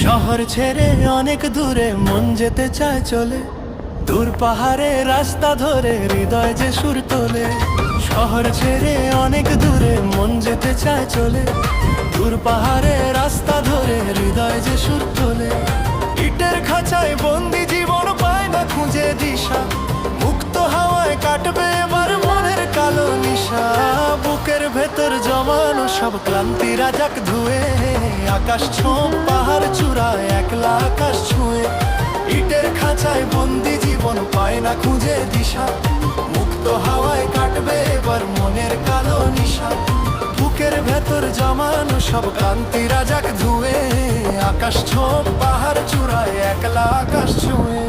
শহর ছেড়ে অনেক দূরে মন যেতে চায় চলে, দূর পাহাড়ে রাস্তা ধরে হৃদয় যে সুর তোলে। শহর ছেড়ে অনেক দূরে মন যেতে চায় চলে, দূর পাহাড়ে রাস্তা ধরে হৃদয় যে সুর তোলে। ইটের খাঁচায় বন্দি জীবন পায় না খুঁজে দিশা, মুক্ত হাওয়ায় কাটবে এবার মনের কালো নিশা। বুকের ভেতর জমানো সব ক্লান্তি রাজাক ধুয়ে, আকাশ ছোঁয়া পাহাড় চূড়ায় একলা আকাশ ছুঁয়ে। ইটের খাঁচায় বন্দি জীবন পায় না খুঁজে দিশা, মুক্ত হাওয়ায় কাটবে এবার মনের কালো নিশা। বুকের ভেতর জমানো সব ক্লান্তি রাজাক ধুয়ে, আকাশ ছোঁয়া পাহাড় চূড়ায় একলা আকাশ ছুঁয়ে।